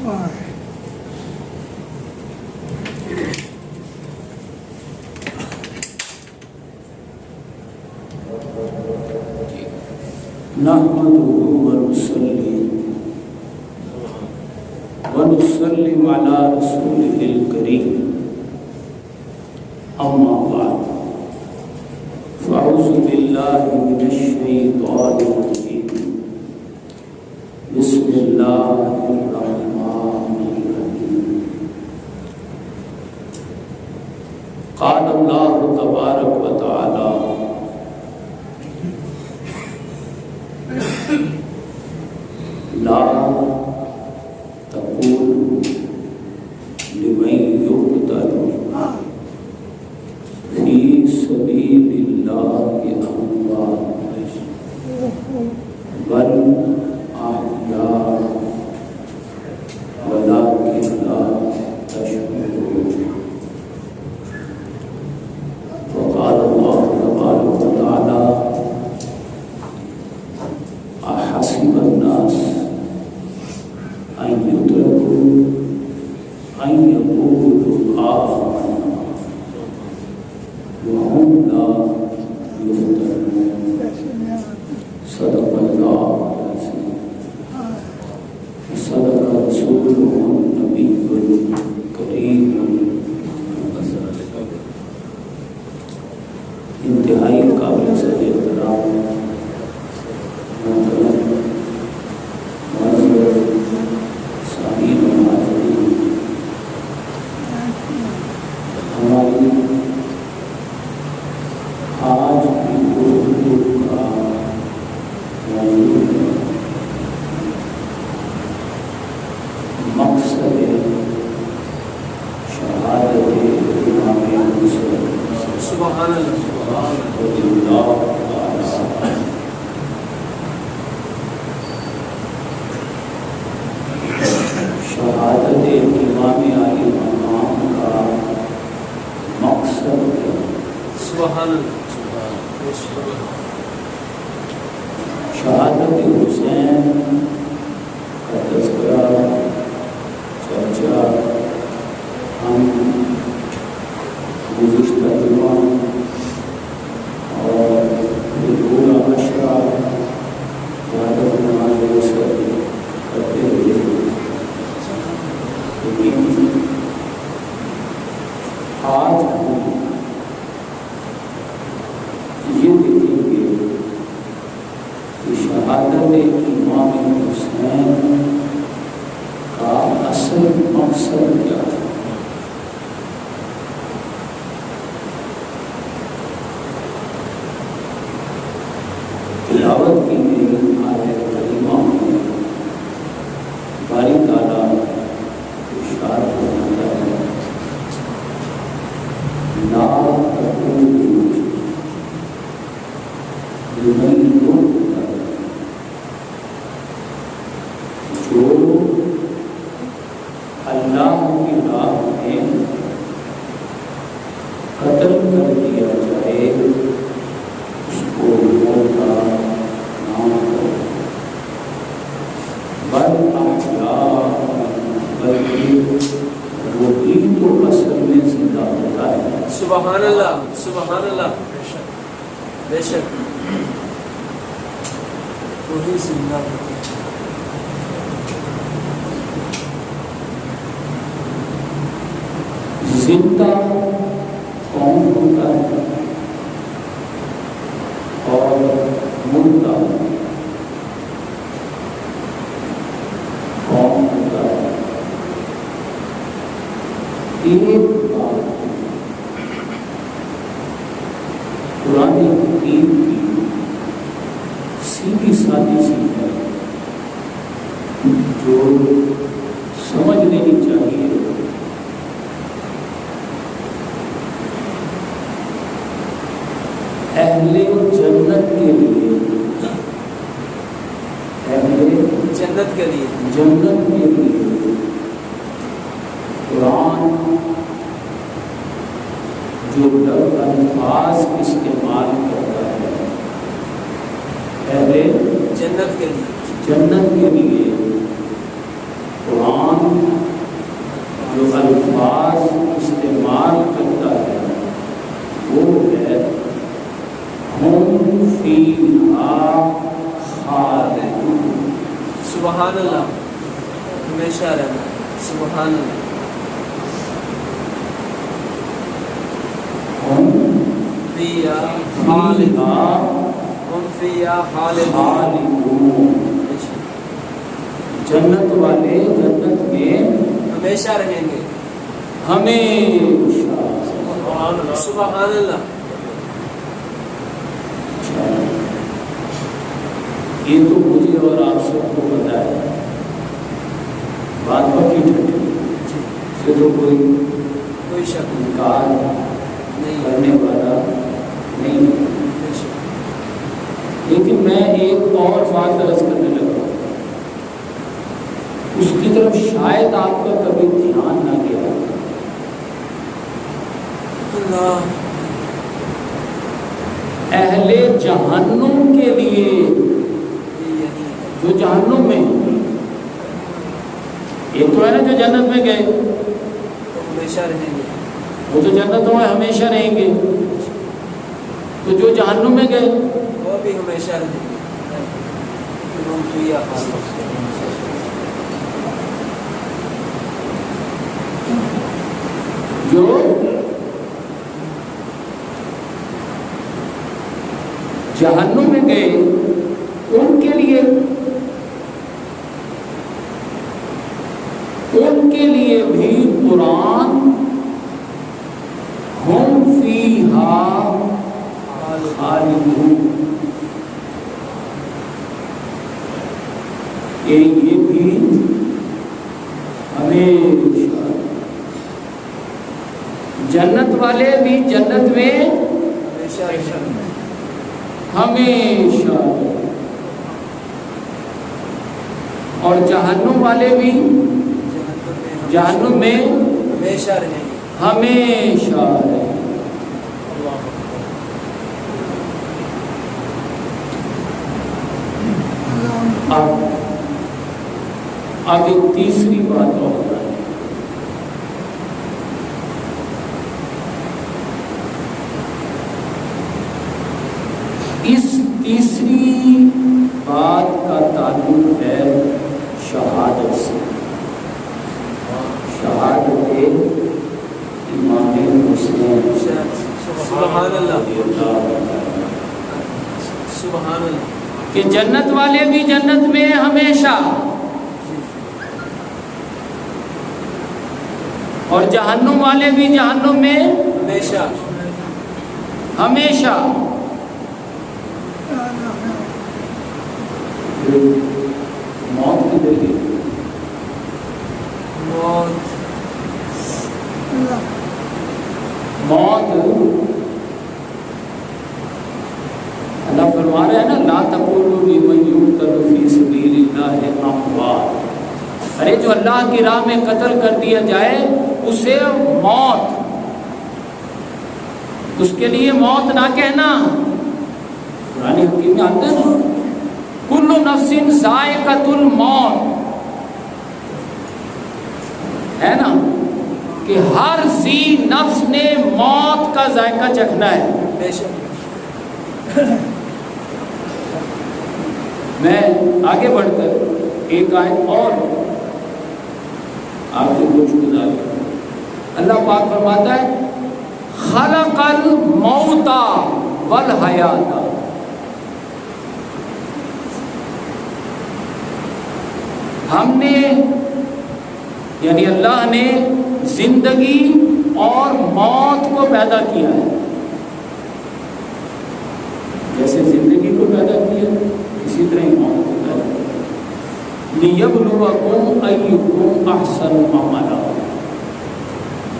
نحمده ونسلم على رسوله الكريم اما بعد فاعوذ بالله من الشيطان الرجيم بسم الله الرحمن الرحيم قال الله تبارك وتعالى لا تقولوا لمن يقتل في سبيل الله أموات بل أحياء ولكن لا تشعرون وقال الله تبارك وتعالى أحسب الناس أن يتركوا أن يقولوا آمنا وهم لا يفتنون صدق الله العظيم وصدق رسوله النبي الكريم انتہائی قابل صدر احترام شہادت امام علی مقام کا مقصد ہے شہادت حسین کا تذکرہ چرچا ہم گزشتہ جمعہ اور پورا عشرہ شہادت نماز سے کرتے ہوئے آج ہم یہ دیکھیں گے کہ شہادت امام حسین کا اصل مقصد کیا ہے۔ تلاوت کی گئی آیت کریمہ میں باری تعالیٰ ارشاد فرماتا ہے لا تقولوا لمن يقتل، جو اللہ کی راہ میں قتل کر دیا جائے اس کو موت کا نام کرو، بل احیاء، بلکہ وہی تو اصل میں زندہ ہوتا ہے۔ سبحان اللہ، سبحان اللہ، بے شک وہی زندہ ہوتا ہے۔ زندہ کون ہوتا ہے اور مردہ کون ہوتا ہے؟ ایک بات قرآن حکیم کی سیدھی سادی سی ہے جو سمجھ لینی چاہیے۔ اہل جنت کے لیے، اہل جنت کے لیے، جنت کے لیے قرآن جو الفاظ استعمال کرتا ہے اہل جنت کے لیے، جنت کے لیے قرآن سبحان اللہ ہمیشہ رہنا سبحان اللہ فیہا ہم فیہا خالدون جنت والے جنت میں ہمیشہ رہیں گے ہمیشہ سبحان اللہ یہ تو مجھے اور آپ سب کو پتا ہے بات پکی ٹھنڈی سے تو کوئی شک انکار نہیں کرنے والا نہیں ہے لیکن میں ایک اور بات عرض کرنے لگا اس کی طرف شاید آپ کا کبھی دھیان نہ گیا اللہ اہل جہنم کے لیے جو جہنم میں ایک تو ہے نا جو جنت میں گئے ہمیشہ رہیں گے وہ تو جنتوں میں ہمیشہ رہیں گے تو جو جہنم میں گئے وہ بھی ہمیشہ رہیں گے ہم فیہا خالدون جو جہنم میں گئے ان کے لیے بھی قرآن ہم فیہا خالدون یہ بھی ہمیشہ جنت والے بھی جنت میں ہمیشہ اور جہنم والے بھی جہنم میں ہمیشہ رہیں گے ہمیشہ اب ایک تیسری بات اور اس تیسری بات کا تعلق ہے شہادت سے شہادت امام حسین سبحان اللہ سبحان اللہ کہ جنت والے بھی جنت میں ہمیشہ اور جہنم والے بھی جہنم میں ہمیشہ ہمیشہ موت کی دلیل موت اللہ فرما رہے ہیں نا لا تقولوا لمن يقتل في سبيل الله اموات ارے جو اللہ کی راہ میں قتل کر دیا جائے اسے موت اس کے لیے موت نہ کہنا قرآن حکیم میں آتا ہے نا کل نفس ذائقۃ الموت ہے نا کہ ہر ذی نفس نے موت کا ذائقہ چکھنا ہے بے شک میں آگے بڑھ کر ایک آیت اور آپ کو کچھ گزار اللہ پاک فرماتا ہے خلق الموت والحیات ہم نے یعنی اللہ نے زندگی اور موت کو پیدا کیا ہے جیسے زندگی کو پیدا کیا اسی طرح ہی موت کو پیدا کیا لِيَبْلُوَكُمْ أَيُّكُمْ أَحْسَنُ عَمَلًا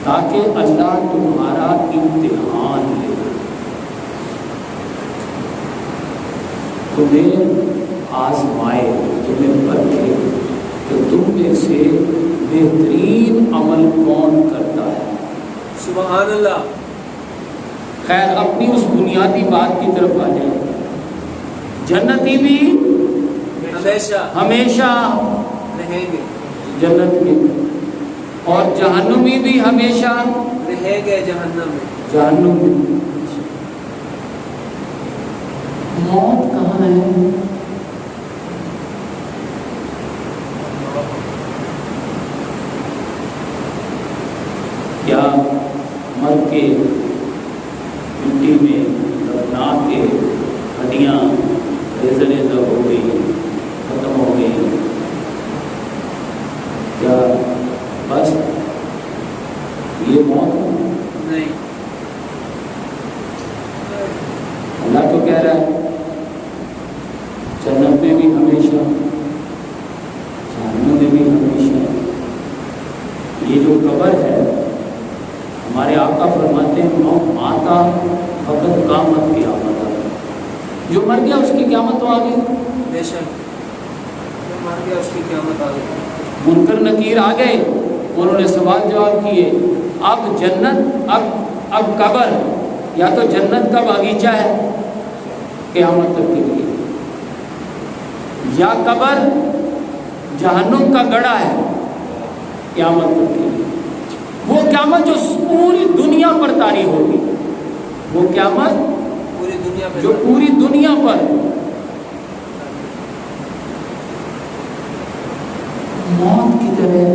تاکہ اللہ تمہارا امتحان لے تمہیں آزمائے تمہیں پرکھے کہ تم میں سے بہترین عمل کون کرتا ہے سبحان اللہ خیر اپنی اس بنیادی بات کی طرف آ جائیں جنتی بھی ہمیشہ رہیں گے جنت میں اور جہنمی بھی ہمیشہ رہیں گے جہنم میں جہنم میں موت کہاں ہے کیا مر کے مٹی میں دفنا کے ہڈیاں ریزہ ریزہ ہو گئی، ختم ہو گئی، کیا بس یہ موت نہیں؟ اللہ تو کہہ رہا ہے جنت میں بھی ہمیشہ، جہنم میں بھی ہمیشہ۔ یہ جو قبر ہے، ہمارے آقا فرماتے ہیں ماتا فقط قامت قیامت آ گئی، جو مر گیا اس کی قیامت تو آ گئی۔ بے شک جو مر گیا اس کی قیامت آ گئی۔ منکر نکیر آ گئے، انہوں نے سوال جواب کیے، اب جنت اب قبر یا تو جنت کا باغیچہ ہے قیامت تک کے لیے، یا قبر جہنم کا گڑھا ہے قیامت تک کے لیے۔ وہ قیامت جو پوری دنیا پر طاری ہوگی، وہ قیامت پوری دنیا میں جو پوری دنیا پر موت کی طرح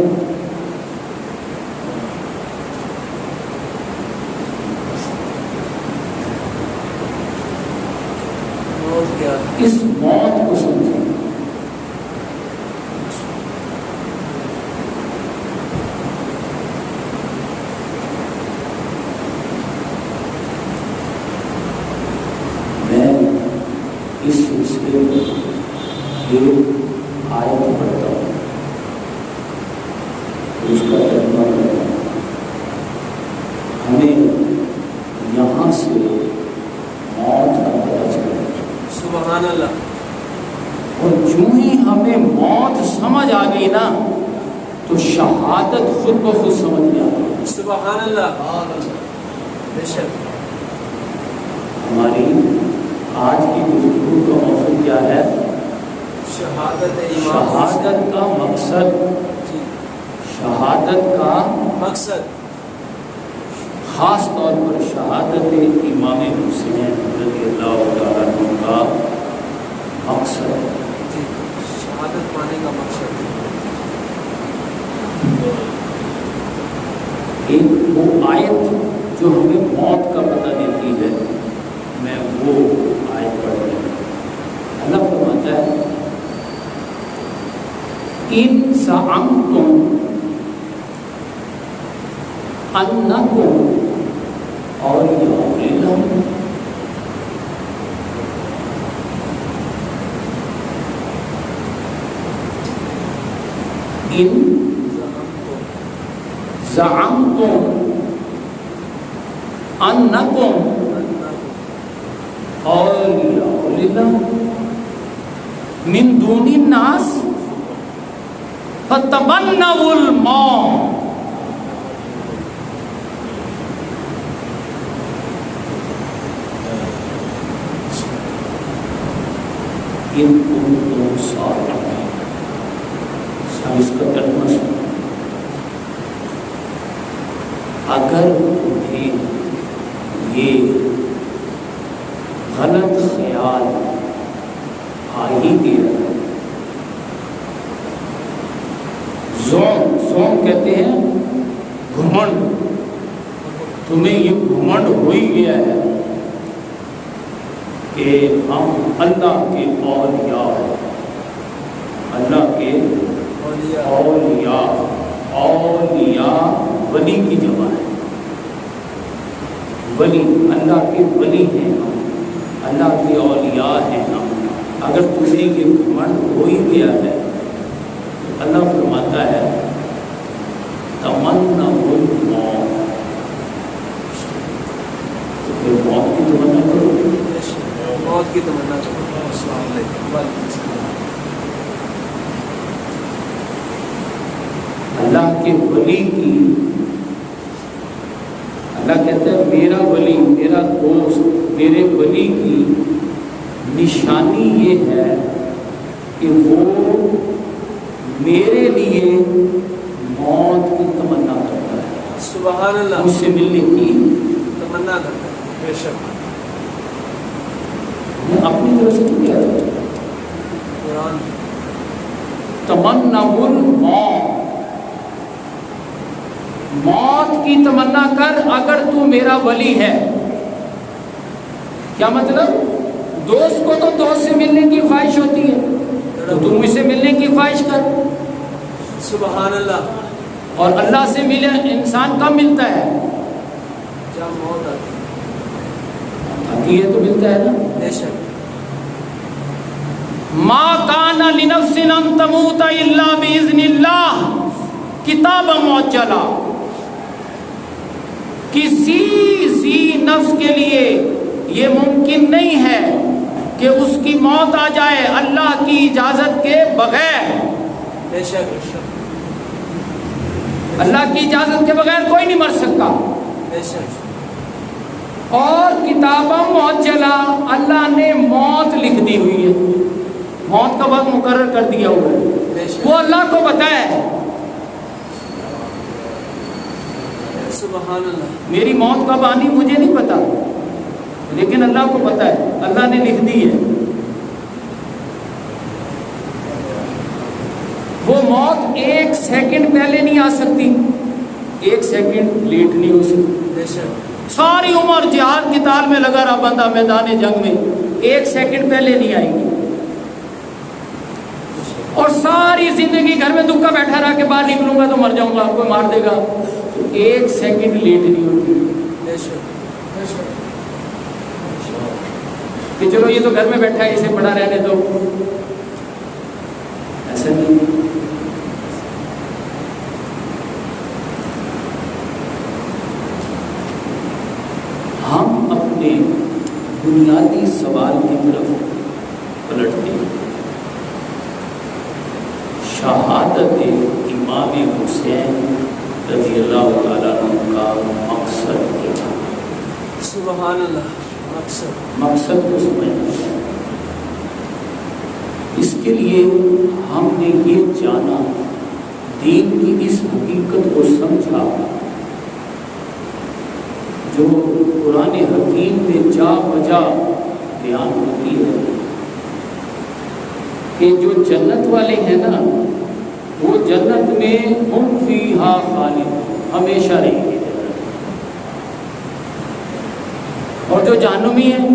موت کیا؟ اس موت کو سمجھیں۔ میں اس سلسلے میں ایک آیت پڑھتا ہوں، اس کا ترجمہ کرتا ہوں۔ ہمیں یہاں سے موت کا پتہ چلا، سبحان اللہ۔ اور جو ہی ہمیں موت سمجھ آ گئی نا تو شہادت خود بخود سمجھ میں آ گئی۔ سبحان اللہ۔ بے شک ہماری آج کی گفتگو کا موضوع کیا ہے؟ شہادت امام شہادت کا مقصد، جی، شہادت کا مقصد خاص طور پر شہادت امام حسین رضی اللہ تعالیٰ عنہ کا مقصد، جی، شہادت پانے کا مقصد۔ ایک وہ آیت جو ہمیں موت کا پتہ دیتی ہے، میں وہ آیت پڑھ رہا ہوں۔ اللہ فرماتا ہے ان زعمتم انکم اولیاء للہ، ان زعمتم انکم اولیاء للہ من دون الناس فتمنوا الموت ان کنتم صادقین۔ اب اس کا ترجمہ سنو، اگر تمہیں یہ غلط خیال آ ہی گیا، زوم کہتے ہیں گھمنڈ، تمہیں یہ گھمنڈ ہو ہی گیا ہے کہ ہم اللہ کے اولیاء ہیں، اللہ کے اولیاء، اولیاء ولی کی جمع ہے، ولی اللہ کے ولی ہیں ہم، اللہ کے اولیاء ہیں ہم۔ اگر تمہیں یہ گھمنڈ ہو ہی گیا ہے، اللہ فرماتا ہے تمنا الموت، تو پھر موت کی تمنا کرو۔ موت کی تمنا کرو۔ السلام علیکم۔ وعلیکم السلام۔ اللہ کے ولی کی، اللہ کہتا ہے میرا ولی، میرا دوست، میرے ولی کی نشانی یہ ہے کہ وہ میرے لیے موت کی تمنا کرتا ہے، سبحان اللہ، مجھ سے ملنے کی تمنا کرتا ہے۔ بے شک میں اپنی طرف سے تو کہہ رہا ہوں قرآن تمنا الموت، موت کی تمنا کر اگر تو میرا ولی ہے. کیا مطلب؟ دوست کو تو دوست سے ملنے کی خواہش ہوتی ہے، تو تم مجھ سے ملنے کی خواہش کر. سبحان اللہ. اور اللہ سے ملے انسان کب ملتا ہے؟ جب موت آتی ہے تو ملتا ہے نا. بے شک. ما کان لنفس ان تموت الا باذن اللہ کتابا مؤجلا. کسی ذی نفس کے لیے یہ ممکن نہیں ہے کہ اس کی موت آ جائے اللہ کی اجازت کے بغیر. بے شک. اللہ کی اجازت کے بغیر کوئی نہیں مر سکتا. بے شک. اور کتاباں مؤجلہ، اللہ نے موت لکھ دی ہوئی ہے، موت کا وقت مقرر کر دیا ہوا ہے، وہ اللہ کو پتہ ہے. سبحان اللہ. میری موت کب آنی مجھے نہیں پتا، لیکن اللہ کو پتہ ہے، اللہ نے لکھ دی ہے. وہ موت ایک سیکنڈ پہلے نہیں آ سکتی، ایک سیکنڈ لیٹ نہیں ہو سکتی. بے شک. ساری عمر جہاد کی تال میں لگا رہا بندہ میدان جنگ میں، ایک سیکنڈ پہلے نہیں آئے گی. اور ساری زندگی گھر میں دکھا بیٹھا رہا کہ باہر نکلوں گا تو مر جاؤں گا، کوئی مار دے گا، تو ایک سیکنڈ لیٹ نہیں ہوتی. بے شک. کہ چلو یہ تو گھر میں بیٹھا ہے اسے پڑا رہنے دو، ایسا نہیں. ہم اپنے بنیادی سوال کی طرف پلٹتے ہیں. شہادت امام حسین رضی اللہ تعالیٰ عنہ کا مقصد کیا؟ سبحان اللہ. مقصد کو سمجھنا ہے. اس کے لیے ہم نے یہ جانا، دین کی اس حقیقت کو سمجھا جو قرآن حکیم میں جا بجا بیان ہوتی ہے کہ جو جنت والے ہیں نا، وہ جنت میں ہم فیہا خالدون، ہمیشہ رہیں گے. اور جو جہنمی ہیں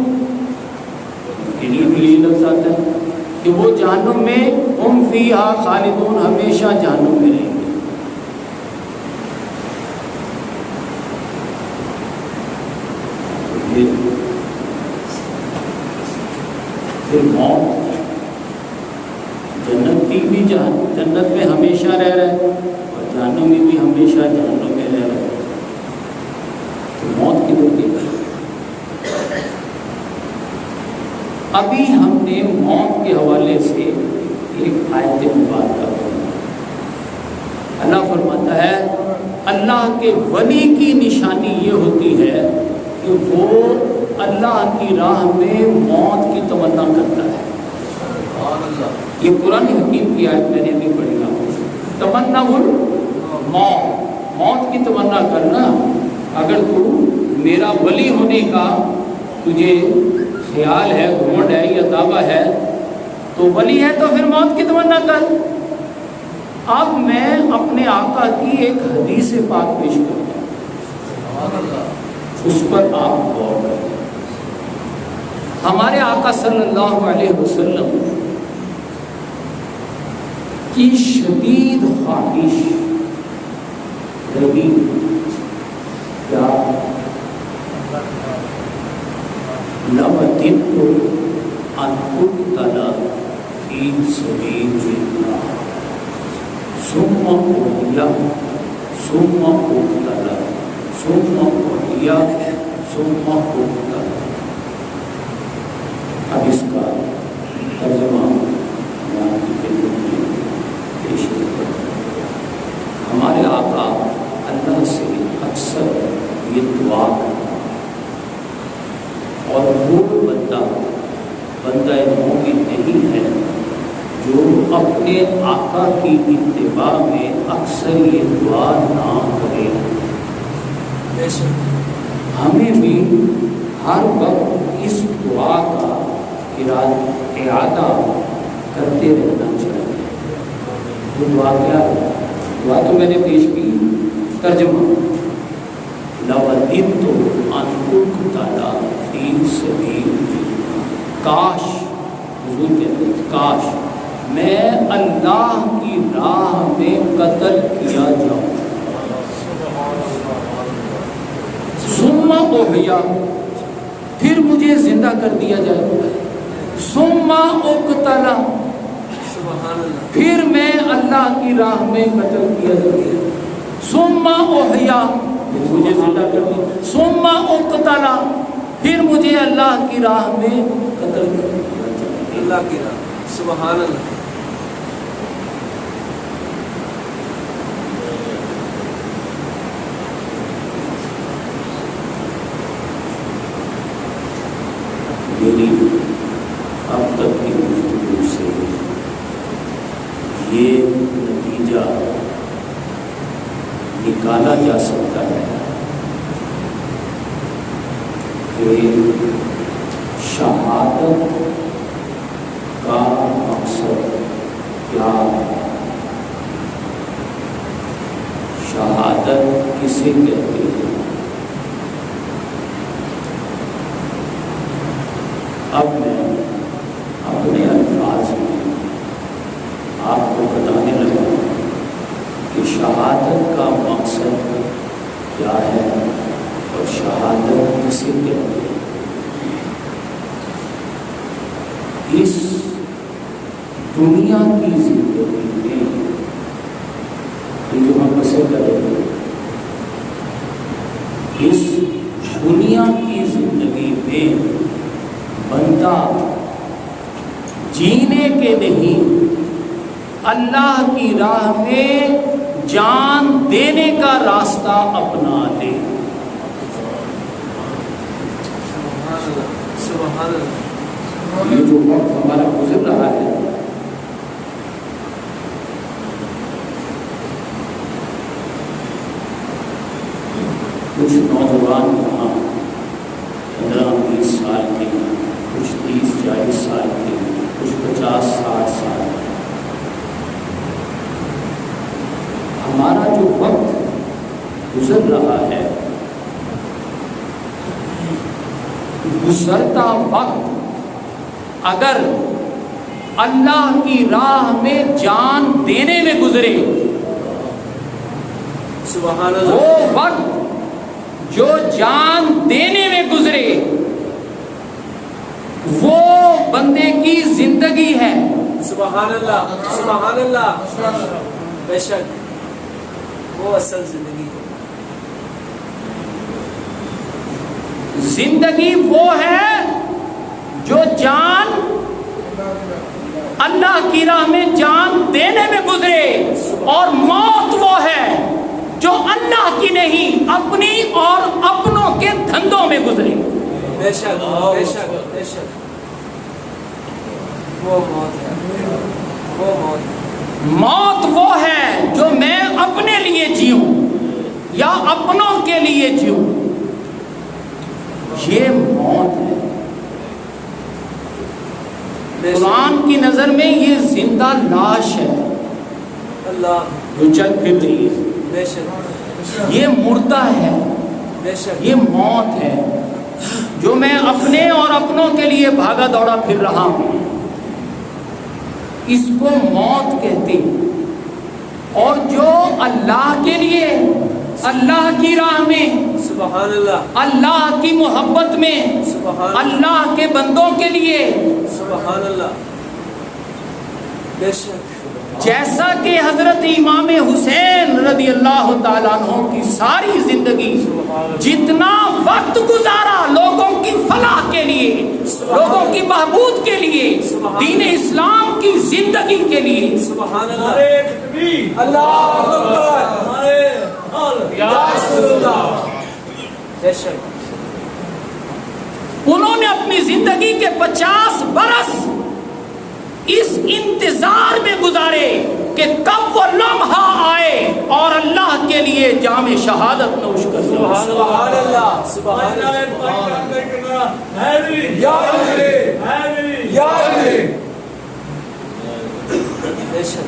کے لیے بھی یہی لفظ آتا ہے کہ وہ جہنم میں ہم فیہا خالدون، ہمیشہ جہنم میں رہیں گے. پھر موت، جنتی بھی جنت میں ہمیشہ رہ رہا ہے اور جہنمی بھی ہمیشہ جہنم میں رہ رہا ہے، تو موت کی دور کی. ابھی ہم نے موت کے حوالے سے ایک آیت مبارکہ پڑھی. اللہ فرماتا ہے اللہ کے ولی کی نشانی یہ ہوتی ہے کہ وہ اللہ کی راہ میں موت کی تمنا کرتا ہے. یہ قرآن حکیم کی آیت میں نے بھی پڑھی آپ کو. تمنا موت کی تمنا کرنا. اگر تو میرا ولی ہونے کا تجھے خیال ہے، گھمنڈ ہے یا دعویٰ ہے، تو ولی ہے تو پھر موت کی تمنا کر. اب میں اپنے آقا کی ایک حدیث پاک پیش کرتا ہوں، اس پر آپ غور کریں. ہمارے آقا صلی اللہ علیہ وسلم کی شدید خواہش رہی کیا؟ لَوَدِدتُّ أَنْ أُقْتَلَ فِي سَبِيلِ اللَّهِ ثُمَّ أُحْيَىٰ ثُمَّ أُقْتَلَ ثُمَّ أُحْيَىٰ ثُمَّ أُقْتَلَ. اب اس کا ترجمہ میں آپ کی خدمت میں پیش کرتا ہوں. ہمارے آقا اللہ سے اکثر یہ دعا کرتا اور وہ بندہ مومن نہیں ہے جو اپنے آقا کی اتباع میں اکثر یہ دعا نہ کرے. ہمیں بھی ہر وقت اس دعا کا اعادہ کرتے رہنا چاہیے. وہ دعا کیا ہے؟ دعا تو میں نے پیش کی ترجمہ لَوَدِدتُّ أَنْ أُقْتَلَ فِي سَبِيلِ اللَّهِ، کاش، حضور کہتے ہیں کاش میں اللہ کی راہ میں قتل کیا جاؤں، ثم احیا، پھر مجھے زندہ کر دیا جائے، ثم اقتل، پھر میں اللہ کی راہ میں قتل کیا جائے، ثم احیا، پھر مجھے زندہ کر دیا، ثم اقتل، پھر مجھے اللہ کی راہ میں قتل کر دیا جائے، اللہ کی راہ، سبحان اللہ۔ میری اب تک کی گفتگو سے یہ نتیجہ نکالا جا سکتا ہے کہ شہادت کا مقصد کیا ہے، شہادت کسے کہتے ہیں۔ اب میں اپنے الفاظ میں آپ کو بتانے لگا کہ شہادت کا مقصد کیا ہے اور شہادت کسے کہتے ہیں۔ اس دنیا کی زندگی میں جو ہم بسر کریں گے، اس دنیا کی زندگی میں بندہ جینے کے نہیں اللہ کی راہ میں جان دینے کا راستہ اپنا لے۔ یہ جو وقت ہمارا گزر رہا ہے، کچھ نوجوان یہاں 15-20 سال کے، کچھ 30-40 سال کے، کچھ 50-60 سال کے۔ ہمارا جو وقت گزر رہا ہے، گزرتا وقت اگر اللہ کی راہ میں جان دینے میں گزرے، سبحان اللہ، وہ وقت جو جان دینے میں گزرے وہ بندے کی زندگی ہے۔ سبحان اللہ، سبحان اللہ، بے شک وہ اصل زندگی ہے۔ زندگی وہ ہے جو جان اللہ کی راہ میں جان دینے میں گزرے، اور موت وہ ہے جو اللہ کی نہیں اپنی اور اپنوں کے دھندوں میں گزرے۔ بے شک، بے شک، بے شک، وہ موت ہے، وہ موت ہے۔ موت وہ ہے جو میں اپنے لیے جیوں یا اپنوں کے لیے جیوں، یہ موت ہے۔ قرآن کی نظر میں یہ زندہ لاش ہے اللہ، جو چل پھر رہی ہے، بے شک، یہ مردہ ہے، بے شک، یہ موت ہے جو میں اپنے اور اپنوں کے لیے بھاگا دوڑا پھر رہا ہوں، اس کو موت کہتے ہیں۔ اور جو اللہ کے لیے، اللہ کی راہ میں، سبحان اللہ، اللہ کی محبت میں، سبحان اللہ کے بندوں کے لیے، سبحان اللہ، بے شک، جیسا کہ حضرت امام حسین رضی اللہ تعالیٰ عنہ کی ساری زندگی جتنا وقت گزارا لوگوں کی فلاح کے لیے، لوگوں کی بہبود کے لیے، دین اسلام کی زندگی کے لیے، سبحان اللہ، اللہ اکبر، یا رسول اللہ، بے شک، انہوں نے اپنی زندگی کے 50 برس اس انتظار میں گزارے کہ کب وہ لمحہ آئے اور اللہ کے لیے جام شہادت نوش کر لیں۔ سبحان اللہ، سبحان اللہ، یا علی، یا علی، بے شک،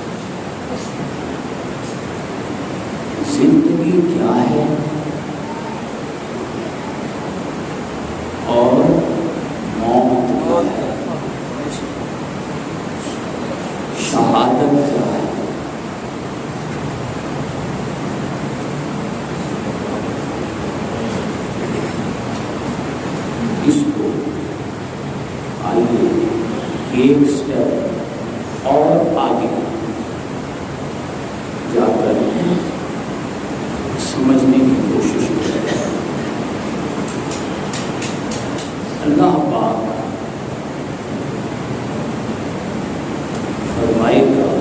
زندگی کیا ہے اور موت کیا ہے، شہادت کیا ہے۔ اس کو آئیے ایک سٹیپ اور آگے جا کر سمجھنے کی کوشش کریں۔ اللہ پاک فرمائے گا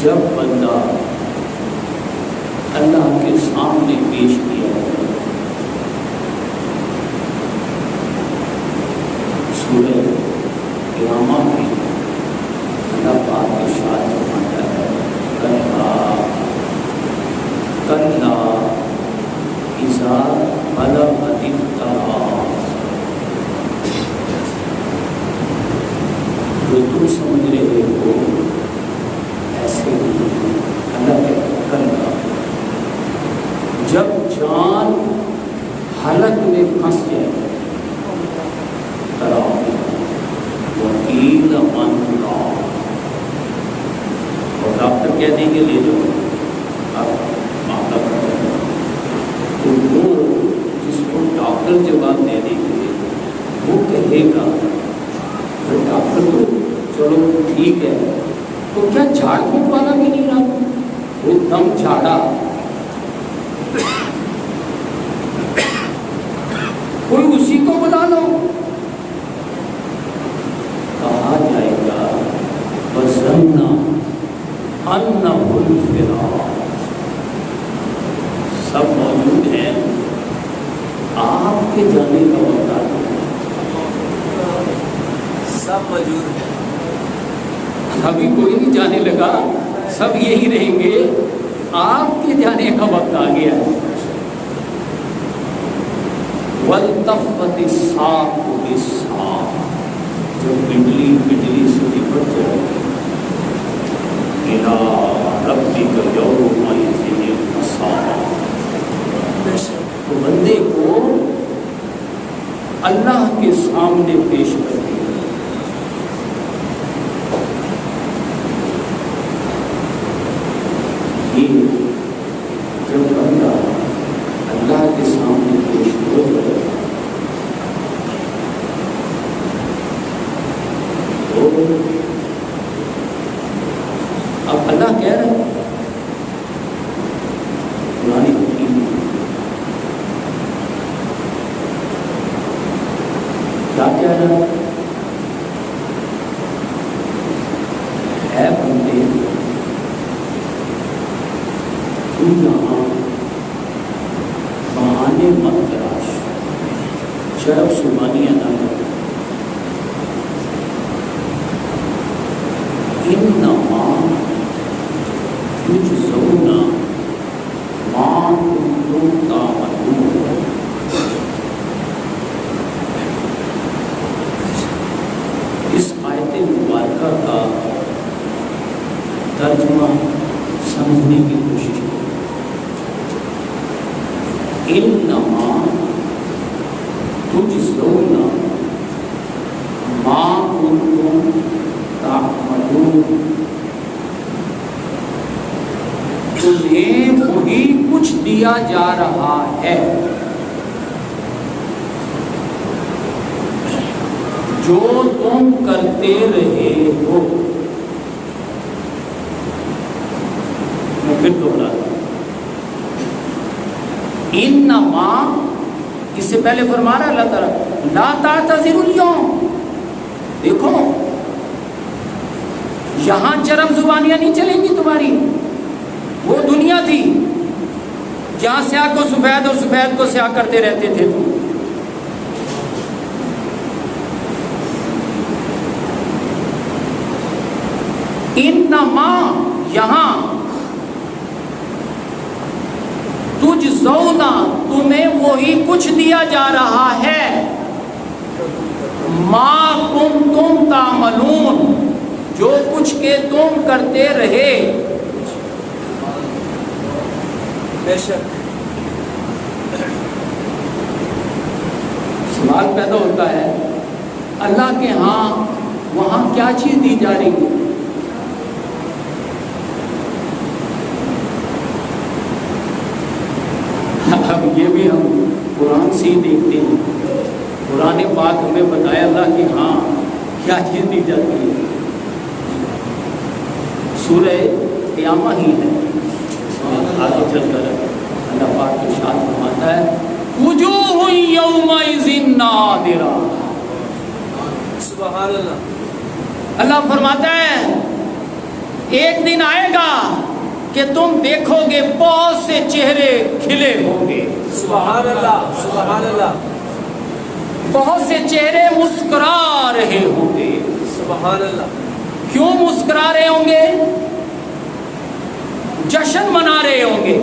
جب بندہ اللہ کے سامنے پیش کیا جائے، سورہ قیامہ میں اللہ پاک ارشاد فرماتا ہے کلا اذا بلغت التراق، جو تم سمجھ رہے ہو ایسے نہیں، اللہ کہتا کلا، جب جان حلق میں پھنس جائے وکیل من راق، اور ڈاکٹر کہہ دیں گے لے جاؤ آپ معاملہ کر، تو وہ جس کو ڈاکٹر جواب دے دیں گے وہ کہے گا تو ڈاکٹر تو چلو ٹھیک ہے، تو کیا جھاڑ پھونک والا بھی نہیں رہا، وہ دم جھاڑا، کوئی اسی کو بلا لو، کہا جائے گا وَظَنَّ أَنَّهُ الْفِرَاقُ، سب موجود ہیں، آپ کے جانے کا وقت آ گیا، سب موجود ہیں، ابھی کوئی نہیں جانے لگا، سب یہی رہیں گے، آپ کے جانے کا وقت آ گیا۔ وَالْتَفَّتِ السَّاقُ بِالسَّاقِ، جب پنڈلی سے نپٹ جائے إِلَىٰ رَبِّكَ يَوْمَئِذٍ الْمَسَاقُ، تو بندے کو اللہ کے سامنے پیش کر دیا۔ یہ جب بندہ اللہ کے سامنے پیش ہو جائے تو اب اللہ کہہ رہا ہے قرآن حکیم کیا کہہ رہا ہے؟ اے بندے تم یہاں بہانے مت تراش، شرف سبحانیہ نہ کر، انما تجزون ما کنتم تعملون، اس آیت مبارکہ کا ترجمہ سمجھنے کی کوشش کریں۔ انما تجزون ما کنتم تعملون، تمہیں وہی کچھ دیا جا رہا ہے جو تم کرتے رہے ہو۔ میں پھر دوہراتا ہوں، انما، اس سے پہلے فرما رہا اللہ تعالیٰ لا تعتذروا اليوم، دیکھو یہاں چرم زبانیاں نہیں چلیں گی تمہاری، وہ دنیا تھی جہاں سیاہ کو سفید اور سفید کو سیاہ کرتے رہتے تھے تم۔ انما، یہاں تجزونا، تمہیں وہی کچھ دیا جا رہا ہے، ما کنتم تعملون، جو کچھ کہ تم کرتے رہے۔ بے شک سوال پیدا ہوتا ہے اللہ کے ہاں وہاں کیا چیز دی جا رہی ہے؟ اب یہ بھی ہم قرآن سے ہی دیکھتے ہیں، قرآن پاک ہمیں بتایا اللہ کہ ہاں کیا چیز دی جاتی ہے، سورہ قیامہ ہی ہے، آگے چل کر اللہ پاک ارشاد فرماتا ہے وجوہ یومئذ ناظرہ۔ سبحان اللہ۔ اللہ فرماتا ہے ایک دن آئے گا کہ تم دیکھو گے بہت سے چہرے کھلے ہوں گے، سبحان اللہ سبحان اللہ بہت سے چہرے مسکرا رہے ہوں گے۔ سبحان اللہ۔ کیوں مسکرا رہے ہوں گے؟ جشن منا رہے ہوں گے۔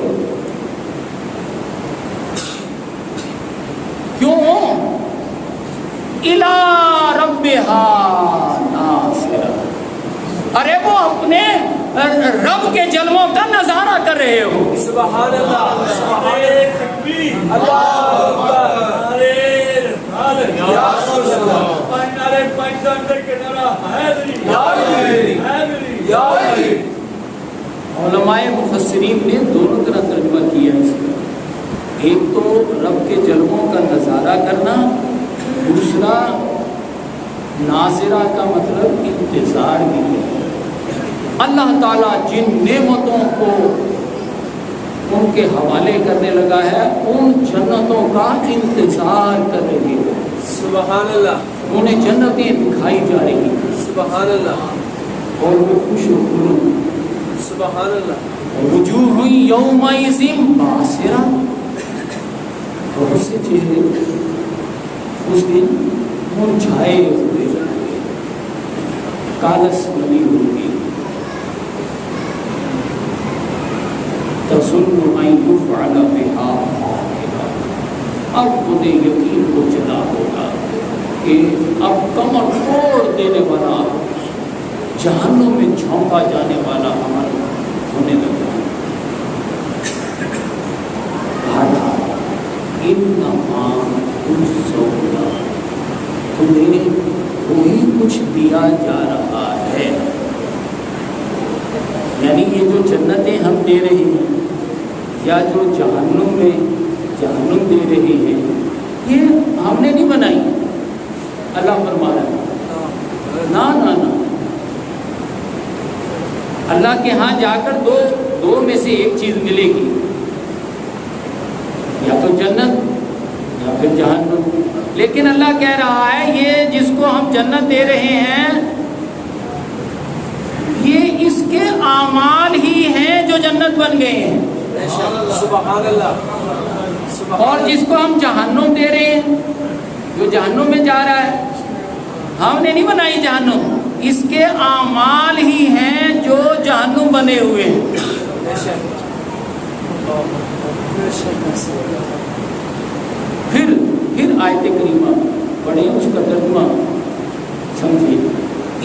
کیوں؟ اِلیٰ رَبِّہَا ناظرہ، ارے وہ اپنے رب کے جلووں کا نظارہ کر رہے ہو۔ سبحان اللہ سبحان اللہ علماء مفسرین نے دونوں طرح ترجمہ کیا ہے اس کا، ایک تو رب کے جلووں کا نظارہ کرنا، دوسرا ناظرہ کا مطلب انتظار بھی ہے۔ اللہ تعالیٰ جن نعمتوں کو ان کے حوالے کرنے لگا ہے ان جنتوں کا انتظار کر رہی ہے۔ سبحان اللہ۔ انہیں جنتیں دکھائی جا رہی ہیں، سبحان اللہ اور وہ خوش و خرم۔ سبحان اللہ۔ وجوہ یومئذ باسرہ، بہت سے چہرے اس دن مرجھائے ہوئے جائیں گے، کالس بنی ہوگی۔ تظن ان یفعل بہا فاقرہ، اب انہیں یقین ہو چلا ہوگا کہ اب کمر توڑ دینے والا، جہنم میں جھونکا جانے والا عمل ہونے لگا۔ انما تجزون، تمہیں وہی کچھ دیا جا رہا ہے، یعنی یہ جو جنتیں ہم دے رہے ہیں یا جو جہنم میں جہنم دے رہی ہے یہ ہم نے نہیں بنائی، اللہ فرما رہا ہے نا نا نا، اللہ کے ہاں جا کر دو میں سے ایک چیز ملے گی، یا تو جنت یا پھر جہنم۔ لیکن اللہ کہہ رہا ہے یہ جس کو ہم جنت دے رہے ہیں یہ اس کے اعمال ہی ہیں جو جنت بن گئے ہیں، سبحان اللہ۔ اور جس کو ہم جہنم دے رہے ہیں جو جہنم میں جا رہا ہے ہم نے نہیں بنائی جہنم، اس کے اعمال ہی ہیں جو جہنم بنے ہوئے ہیں۔ پھر آیت کریمہ پڑھیں، اس کا ترجمہ سمجھیں۔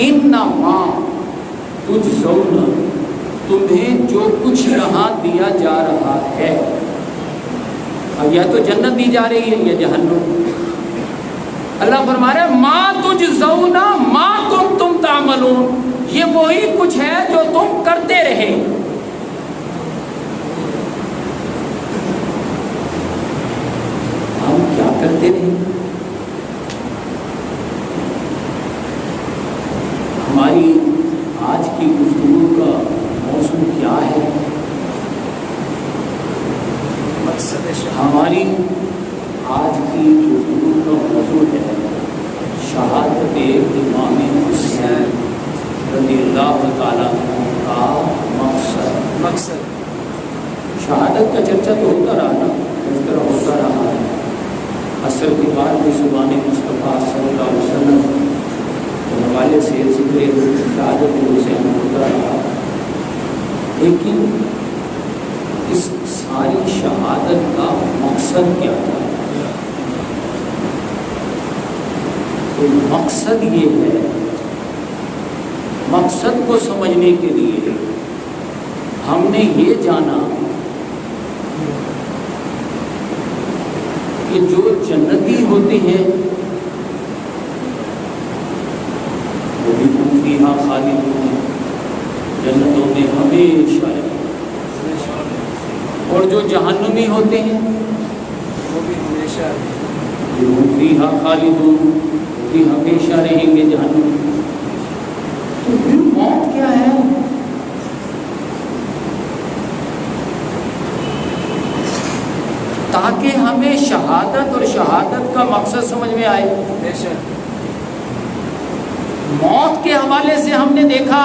انما تجزون، تمہیں جو کچھ یہاں دیا جا رہا ہے، اب یا تو جنت دی جا رہی ہے یا جہنم۔ اللہ فرما رہا ہے ما تجزون ما کنتم تعملون، یہ وہی کچھ ہے جو تم کرتے رہے۔ ہم کیا کرتے رہے؟ ہماری آج کی گفتگو کا موضوع کیا ہے؟ ہماری آج کی گفتگو کا موضوع ہے شہادت امام حسین رضی اللہ تعالیٰ عنہ کا مقصد۔ شہادت کا چرچا تو ہوتا رہا نا، تذکرہ ہوتا رہا ہے، اثر کے بعد بھی زبان مصطفیٰ صلی اللہ علیہ وسلم کے حوالے سے ذکر شہادت حسین ہوتا رہا، لیکن اس ساری شہادت کا مقصد کیا تھا؟ تو مقصد یہ ہے، مقصد کو سمجھنے کے لیے ہم نے یہ جانا کہ جو جنتی ہوتے ہیں وہ بھی فیہا خالدون، جنتوں میں ہمیشہ رہیں، اور جو جہنمی ہوتے ہیں وہ بھی ہمیشہ وہ فیہا خالدون، وہ بھی ہمیشہ رہیں گے جہنم میں۔ تو پھر موت کیا ہے؟ تاکہ ہمیں شہادت اور شہادت کا مقصد سمجھ میں آئے۔ بے شک موت کے حوالے سے ہم نے دیکھا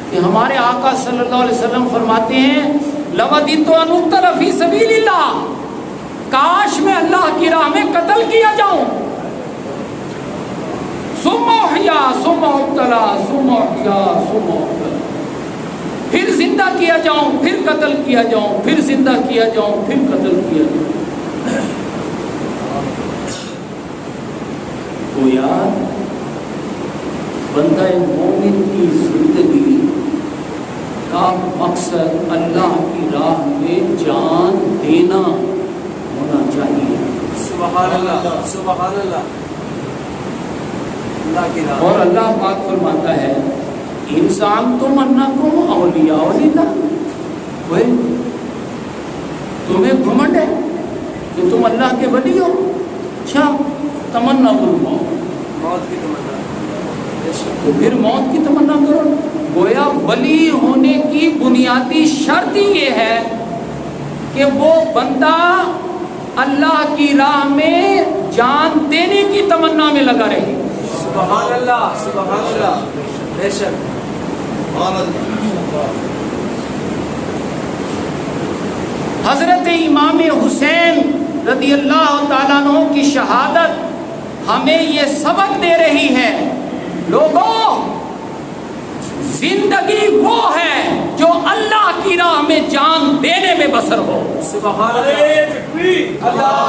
کہ ہمارے آقا صلی اللہ علیہ وسلم فرماتے ہیں لَوَدِدْتُ أَنْ أُقْتَلَ فِي سَبِيلِ اللَّهِ، کاش میں اللہ کی راہ میں قتل کیا جاؤں، ثُمَّ أُحْيَا ثُمَّ أُقْتَلَ ثُمَّ أُحْيَا ثُمَّ أُقْتَلَ، پھر زندہ کیا جاؤں، پھر قتل کیا جاؤں، پھر زندہ کیا جاؤں، پھر قتل کیا جاؤں۔ گویا بندہ مومن کی زندگی کا مقصد اللہ کی راہ میں جان دینا ہونا چاہیے۔ سبحان اللہ، سبحان اللہ، اللہ کی راہ۔ اور اللہ پاک فرماتا ہے انسان تم انکم اولیاء للہ، وہ تمہیں گھمنڈ ہے کہ تم اللہ کے ولی ہو، اچھا تمنا الموت، موت کی تمنا، تو پھر موت کی تمنا کرو۔ گویا ولی ہونے کی بنیادی شرط ہی یہ ہے کہ وہ بندہ اللہ کی راہ میں جان دینے کی تمنا میں لگا رہے۔ سبحان اللہ، سبحان اللہ، بے شک۔ حضرت امام حسین رضی اللہ تعالیٰ عنہ کی شہادت ہمیں یہ سبق دے رہی ہے، لوگوں زندگی وہ ہے جو اللہ کی راہ میں جان دینے میں بسر ہو۔ سبحان اللہ،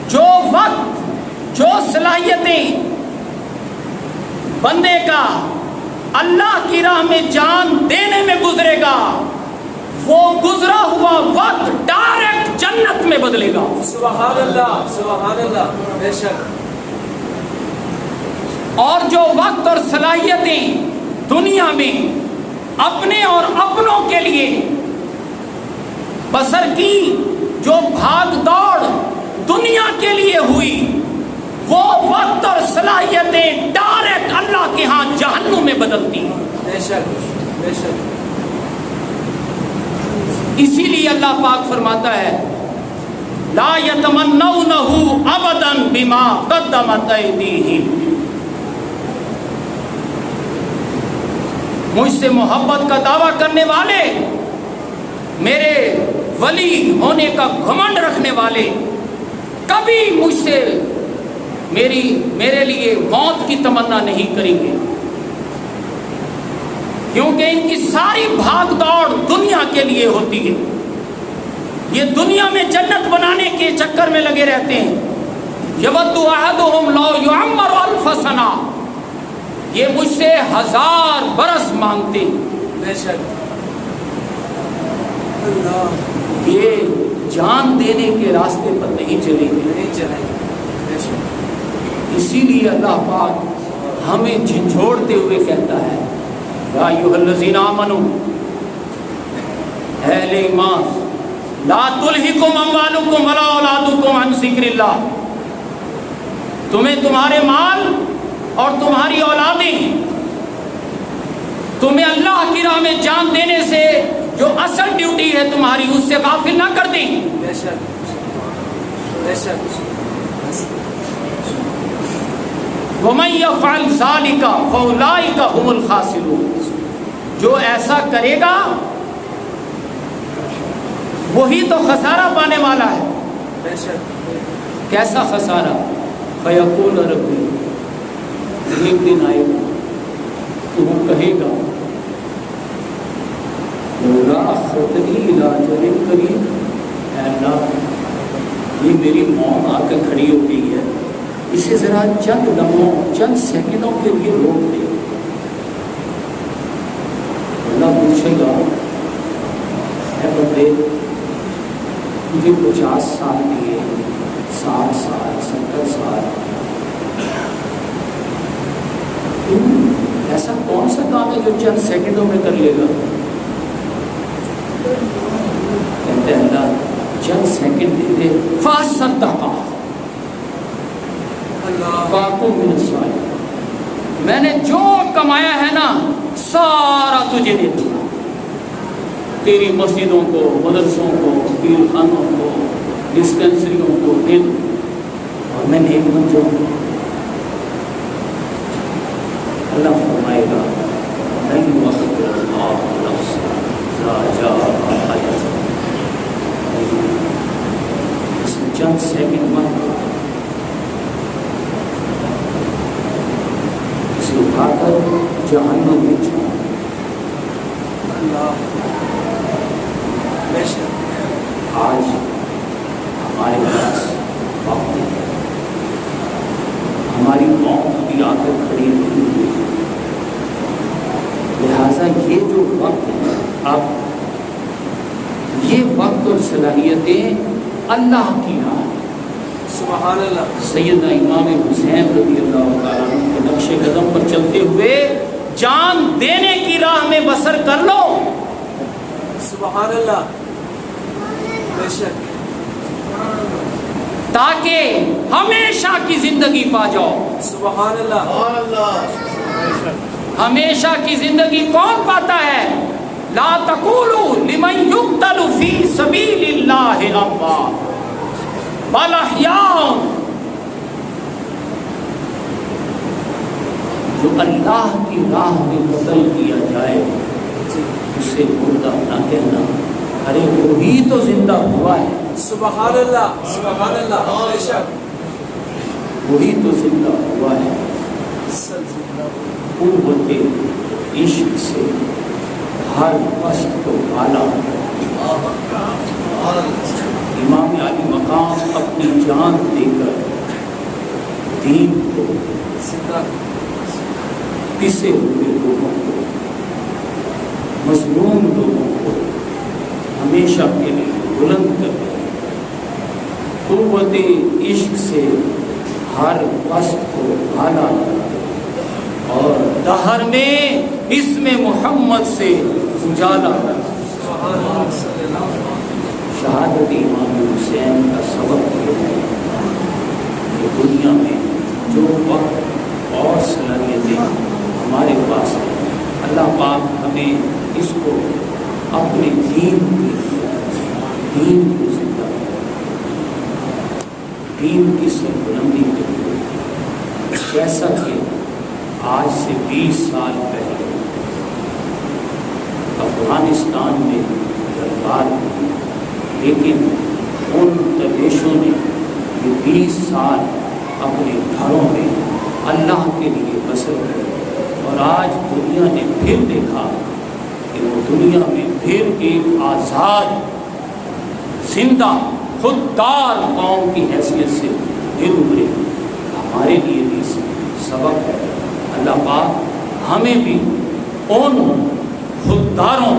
جو وقت جو صلاحیتیں بندے کا اللہ کی راہ میں جان دینے میں گزرے گا، وہ گزرا ہوا وقت ڈائریکٹ جنت میں بدلے گا۔ سبحان اللہ، سبحان اللہ، بے شک۔ اور جو وقت اور صلاحیتیں دنیا میں اپنے اور اپنوں کے لیے بسر کی، جو بھاگ دوڑ دنیا کے لیے ہوئی، وہ وقت اور صلاحیتیں ڈائریکٹ اللہ کے ہاں جہنم میں بدلتی ہیں۔ بے شک، بے شک۔ اسی لیے اللہ پاک فرماتا ہے لا یتمنونہ ابدا بما قدمت ایدیہم، مجھ سے محبت کا دعویٰ کرنے والے، میرے ولی ہونے کا گھمنڈ رکھنے والے کبھی مجھ سے میرے لیے موت کی تمنا نہیں کریں گے، کیونکہ ان کی ساری بھاگ دوڑ دنیا کے لیے ہوتی ہے، یہ دنیا میں جنت بنانے کے چکر میں لگے رہتے ہیں۔ یود احدہم لو یعمر الف سنہ، یہ مجھ سے 1000 برس مانگتے ہیں، بے شک۔ یہ جان دینے کے راستے پر نہیں چلیں گے، نہیں چلیں گے، بے شک۔ اسی لیے اللہ پاک ہمیں جھنجھوڑتے ہوئے کہتا ہے یا ایھا الذین آمنوا، اہل ایمان، لا تلہکم اموالکم ولا اولادکم عن ذکر اللہ، تمہیں تمہارے مال اور تمہاری اولادیں تمہیں اللہ کی راہ میں جان دینے سے جو اصل ڈیوٹی ہے تمہاری اس سے غافل نہ کر دیں۔ بے شک، بے شک۔ وَمَن يَفْعَلْ ذَلِكَ فَأُولَٰئِكَ هُمُ الْخَاسِرُونَ، جو ایسا کرے گا وہی تو خسارہ پانے والا ہے۔ بے شک۔ کیسا خسارہ؟ فَيَقُولُ رَبِّ، ایک دن آئے گا تو وہ کہے گا لولا اخرتنی الی اجل قریب، اے اللہ یہ میری موت آ کے کھڑی ہو گئی ہے، اسے ذرا چند لمحوں چند سیکنڈوں کے لیے روک دے. اللہ پوچھے گا اے بندے تجھے 50 سال دیے 60 سال 70 سال ایسا کون سا کام ہے جو چند سیکنڈوں میں کر لے گا؟ کہتے ہیں اللہ چند سیکنڈ دے دے فاصدقا باقو من الصالحین، میں نے جو کمایا ہے نا سارا تجھے دے دوں گا. تیری مسجدوں کو، مدرسوں کو، پیر خانوں کو، ڈسپینسریوں کو دے دوں اور میں نیک بن جاؤں. اللہ فرمائے گا نہیں وقت اللہ نفس راجا اس میں چند سیکنڈ مت اسے اٹھا کر جہنم میں چھوڑ. آج ہمارے پاس وقت ہے، ہماری قوم ابھی آ کر کھڑی نہیں ہوئی، لہٰذا یہ جو وقت ہے اب یہ وقت اور صلاحیتیں اللہ کی راہ. سبحان اللہ. سیدنا امام حسین رضی اللہ تعالیٰ عنہ کے نقش قدم پر چلتے ہوئے جان دینے کی راہ میں بسر کر لو. سبحان اللہ. بے شک. تاکہ ہمیشہ کی زندگی پا جاؤ. سبحان اللہ. ہمیشہ کی زندگی کون پاتا ہے؟ لا تقولوا لمن يقتل في سبيل الله اموات بل احیاء. جو اللہ کی راہ میں قتل کیا جائے اسے مردہ نہ کہنا، ارے وہی تو زندہ ہوا ہے. سبحان اللہ. سبحان اللہ. بے شک. وہی تو زندہ ہوا ہے. قوت عشق سے ہر وقت کو بالا. امام علی مقام اپنی جان دے کر دین کو، پسے ہوئے لوگوں کو، مظلوم لوگوں کو ہمیشہ کے لیے بلند کر دیا. قوت عشق سے ہر وقت کو بالا اور دہر میں اسم محمد سے اجالا. شہادت امام حسین کا سبب یہ ہے کہ دنیا میں جو وقت اور صلاحیتیں ہمارے پاس ہیں اللہ پاک ہمیں اس کو اپنے دین کو زندہ دین کی سربلندی کے لیے. جیسا کہ آج سے 20 سال پہلے افغانستان میں دربار ہوئی، لیکن ان درویشوں نے یہ 20 سال اپنے گھروں میں اللہ کے لیے بسر کر، اور آج دنیا نے پھر دیکھا کہ وہ دنیا میں پھر ایک آزاد زندہ خوددار قوم کی حیثیت سے پھر ابھرے. ہمارے لیے بھی سبق ہے. اللہ پاک ہمیں بھی ان خودداروں،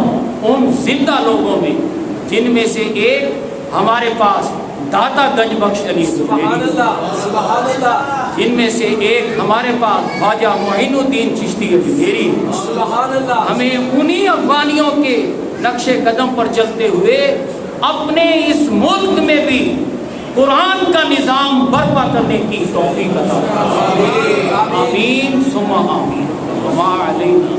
ان زندہ لوگوں میں جن میں سے ایک ہمارے پاس داتا گنج بخش علی سبحان اللہ. سبحان اللہ. جن میں سے ایک ہمارے پاس خواجہ معین الدین چشتی اجمیری. سبحان اللہ. ہمیں انہی افغانیوں کے نقش قدم پر چلتے ہوئے اپنے اس ملک میں بھی قرآن کا نظام برپا کرنے کی توفیق عطا فرمائے. آمین ثم آمین. وما علینا